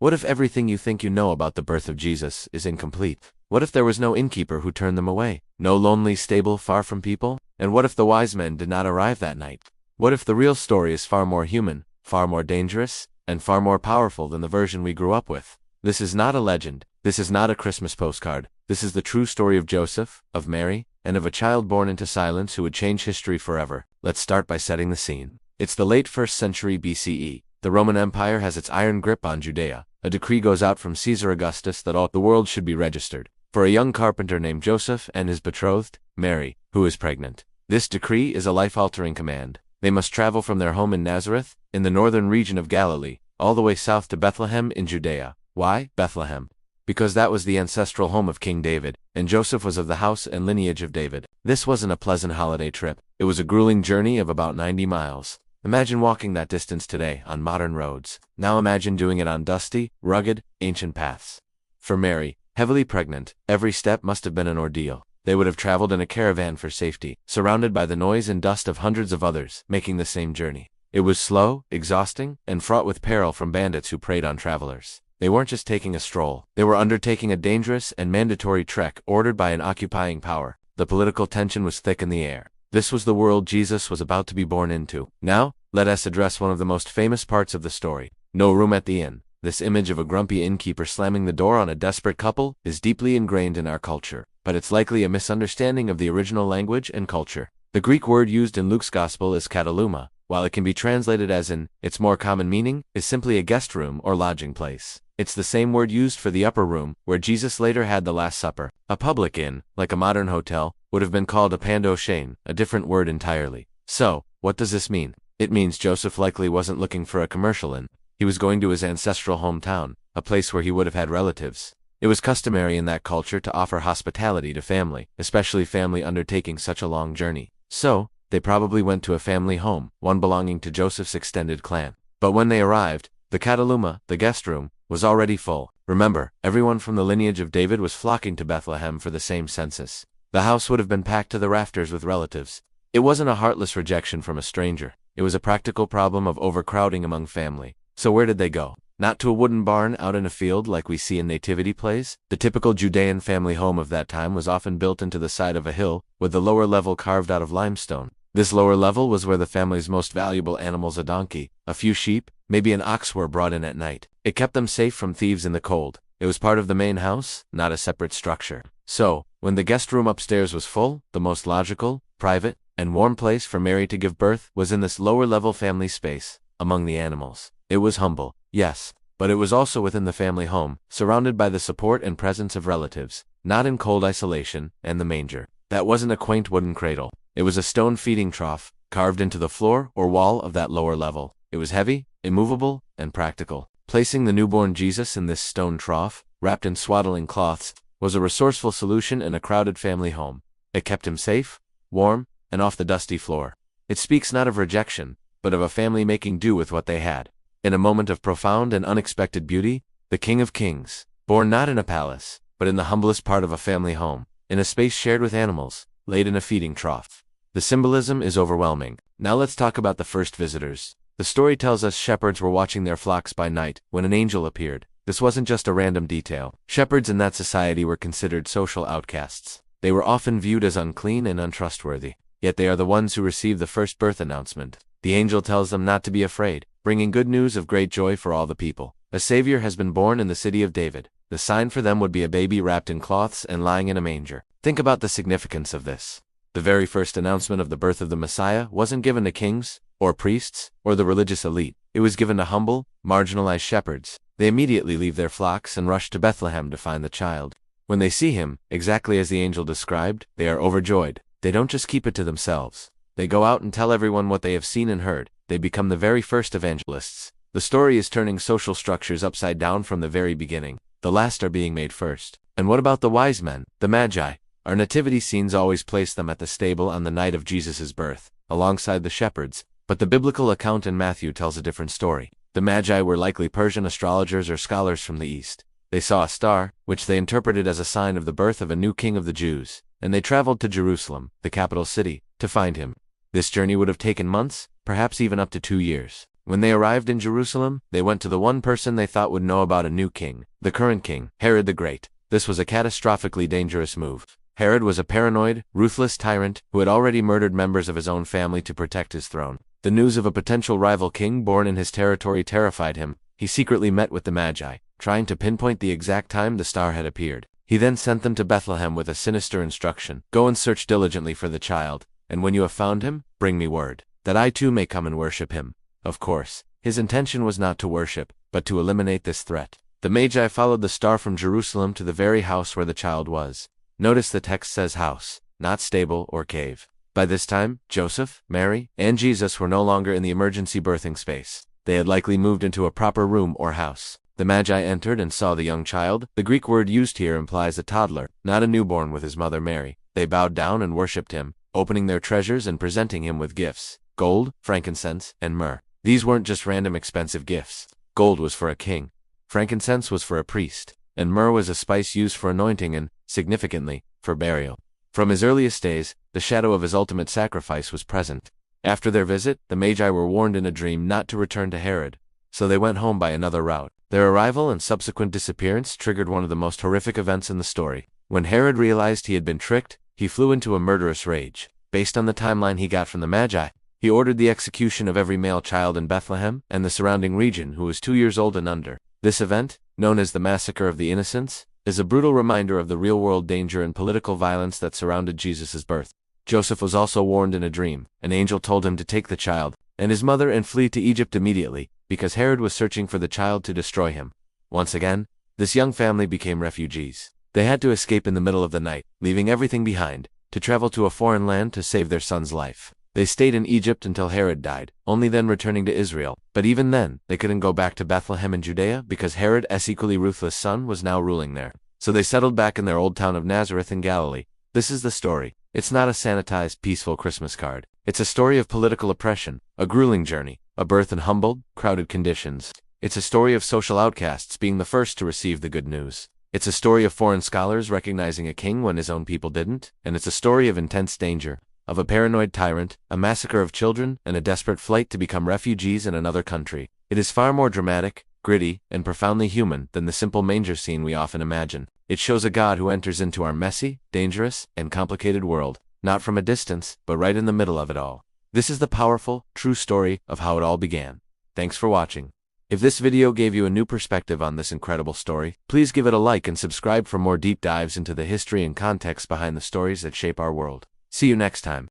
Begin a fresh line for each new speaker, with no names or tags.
What if everything you think you know about the birth of Jesus is incomplete? What if there was no innkeeper who turned them away? No lonely stable far from people? And what if the wise men did not arrive that night? What if the real story is far more human, far more dangerous, and far more powerful than the version we grew up with? This is not a legend. This is not a Christmas postcard. This is the true story of Joseph, of Mary, and of a child born into silence who would change history forever. Let's start by setting the scene. It's the late 1st century BCE. The Roman Empire has its iron grip on Judea. A decree goes out from Caesar Augustus that all the world should be registered for a young carpenter named Joseph and his betrothed, Mary, who is pregnant. This decree is a life-altering command. They must travel from their home in Nazareth, in the northern region of Galilee, all the way south to Bethlehem in Judea. Why Bethlehem? Because that was the ancestral home of King David, and Joseph was of the house and lineage of David. This wasn't a pleasant holiday trip. It was a grueling journey of about 90 miles. Imagine walking that distance today on modern roads. Now imagine doing it on dusty, rugged, ancient paths. For Mary, heavily pregnant, every step must have been an ordeal. They would have traveled in a caravan for safety, surrounded by the noise and dust of hundreds of others making the same journey. It was slow, exhausting, and fraught with peril from bandits who preyed on travelers. They weren't just taking a stroll. They were undertaking a dangerous and mandatory trek ordered by an occupying power. The political tension was thick in the air. This was the world Jesus was about to be born into. Now, let us address one of the most famous parts of the story. No room at the inn. This image of a grumpy innkeeper slamming the door on a desperate couple is deeply ingrained in our culture, but it's likely a misunderstanding of the original language and culture. The Greek word used in Luke's Gospel is kataluma. While it can be translated as in, its more common meaning is simply a guest room or lodging place. It's the same word used for the upper room, where Jesus later had the Last Supper. A public inn, like a modern hotel, would have been called a pandoshane, a different word entirely. So, what does this mean? It means Joseph likely wasn't looking for a commercial inn. He was going to his ancestral hometown, a place where he would have had relatives. It was customary in that culture to offer hospitality to family, especially family undertaking such a long journey. So, they probably went to a family home, one belonging to Joseph's extended clan. But when they arrived, the kataluma, the guest room, was already full. Remember, everyone from the lineage of David was flocking to Bethlehem for the same census. The house would have been packed to the rafters with relatives. It wasn't a heartless rejection from a stranger. It was a practical problem of overcrowding among family. So where did they go? Not to a wooden barn out in a field like we see in nativity plays. The typical Judean family home of that time was often built into the side of a hill, with the lower level carved out of limestone. This lower level was where the family's most valuable animals, a donkey, a few sheep, maybe an ox, were brought in at night. It kept them safe from thieves in the cold. It was part of the main house, not a separate structure. So, when the guest room upstairs was full, the most logical, private, and warm place for Mary to give birth was in this lower-level family space, among the animals. It was humble, yes, but it was also within the family home, surrounded by the support and presence of relatives, not in cold isolation, and the manger. That wasn't a quaint wooden cradle. It was a stone feeding trough, carved into the floor or wall of that lower level. It was heavy, immovable, and practical. Placing the newborn Jesus in this stone trough, wrapped in swaddling cloths, was a resourceful solution in a crowded family home. It kept him safe, warm, and off the dusty floor. It speaks not of rejection, but of a family making do with what they had. In a moment of profound and unexpected beauty, the King of Kings, born not in a palace, but in the humblest part of a family home, in a space shared with animals, laid in a feeding trough. The symbolism is overwhelming. Now let's talk about the first visitors. The story tells us shepherds were watching their flocks by night when an angel appeared. This wasn't just a random detail. Shepherds in that society were considered social outcasts. They were often viewed as unclean and untrustworthy. Yet they are the ones who receive the first birth announcement. The angel tells them not to be afraid, bringing good news of great joy for all the people. A Savior has been born in the city of David. The sign for them would be a baby wrapped in cloths and lying in a manger. Think about the significance of this. The very first announcement of the birth of the Messiah wasn't given to kings, or priests, or the religious elite. It was given to humble, marginalized shepherds. They immediately leave their flocks and rush to Bethlehem to find the child. When they see him, exactly as the angel described, they are overjoyed. They don't just keep it to themselves. They go out and tell everyone what they have seen and heard. They become the very first evangelists. The story is turning social structures upside down from the very beginning. The last are being made first. And what about the wise men, the magi? Our nativity scenes always place them at the stable on the night of Jesus' birth, alongside the shepherds, but the biblical account in Matthew tells a different story. The magi were likely Persian astrologers or scholars from the east. They saw a star, which they interpreted as a sign of the birth of a new king of the Jews, and they traveled to Jerusalem, the capital city, to find him. This journey would have taken months, perhaps even up to 2 years. When they arrived in Jerusalem, they went to the one person they thought would know about a new king, the current king, Herod the Great. This was a catastrophically dangerous move. Herod was a paranoid, ruthless tyrant who had already murdered members of his own family to protect his throne. The news of a potential rival king born in his territory terrified him. He secretly met with the Magi, trying to pinpoint the exact time the star had appeared. He then sent them to Bethlehem with a sinister instruction: "Go and search diligently for the child, and when you have found him, bring me word, that I too may come and worship him." Of course, his intention was not to worship, but to eliminate this threat. The Magi followed the star from Jerusalem to the very house where the child was. Notice the text says house, not stable or cave. By this time, Joseph, Mary, and Jesus were no longer in the emergency birthing space. They had likely moved into a proper room or house. The Magi entered and saw the young child. The Greek word used here implies a toddler, not a newborn, with his mother Mary. They bowed down and worshipped him, opening their treasures and presenting him with gifts: gold, frankincense, and myrrh. These weren't just random expensive gifts. Gold was for a king, frankincense was for a priest, and myrrh was a spice used for anointing and, significantly, for burial. From his earliest days, the shadow of his ultimate sacrifice was present. After their visit, the Magi were warned in a dream not to return to Herod, so they went home by another route. Their arrival and subsequent disappearance triggered one of the most horrific events in the story. When Herod realized he had been tricked, he flew into a murderous rage. Based on the timeline he got from the Magi, he ordered the execution of every male child in Bethlehem and the surrounding region who was 2 years old and under. This event, known as the Massacre of the Innocents, is a brutal reminder of the real-world danger and political violence that surrounded Jesus' birth. Joseph was also warned in a dream. An angel told him to take the child and his mother and flee to Egypt immediately, because Herod was searching for the child to destroy him. Once again, this young family became refugees. They had to escape in the middle of the night, leaving everything behind, to travel to a foreign land to save their son's life. They stayed in Egypt until Herod died, only then returning to Israel. But even then, they couldn't go back to Bethlehem in Judea because Herod's equally ruthless son was now ruling there. So they settled back in their old town of Nazareth in Galilee. This is the story. It's not a sanitized, peaceful Christmas card. It's a story of political oppression, a grueling journey, a birth in humbled, crowded conditions. It's a story of social outcasts being the first to receive the good news. It's a story of foreign scholars recognizing a king when his own people didn't. And it's a story of intense danger, of a paranoid tyrant, a massacre of children, and a desperate flight to become refugees in another country. It is far more dramatic, gritty, and profoundly human than the simple manger scene we often imagine. It shows a God who enters into our messy, dangerous, and complicated world, not from a distance, but right in the middle of it all. This is the powerful, true story of how it all began. Thanks for watching. If this video gave you a new perspective on this incredible story, please give it a like and subscribe for more deep dives into the history and context behind the stories that shape our world. See you next time.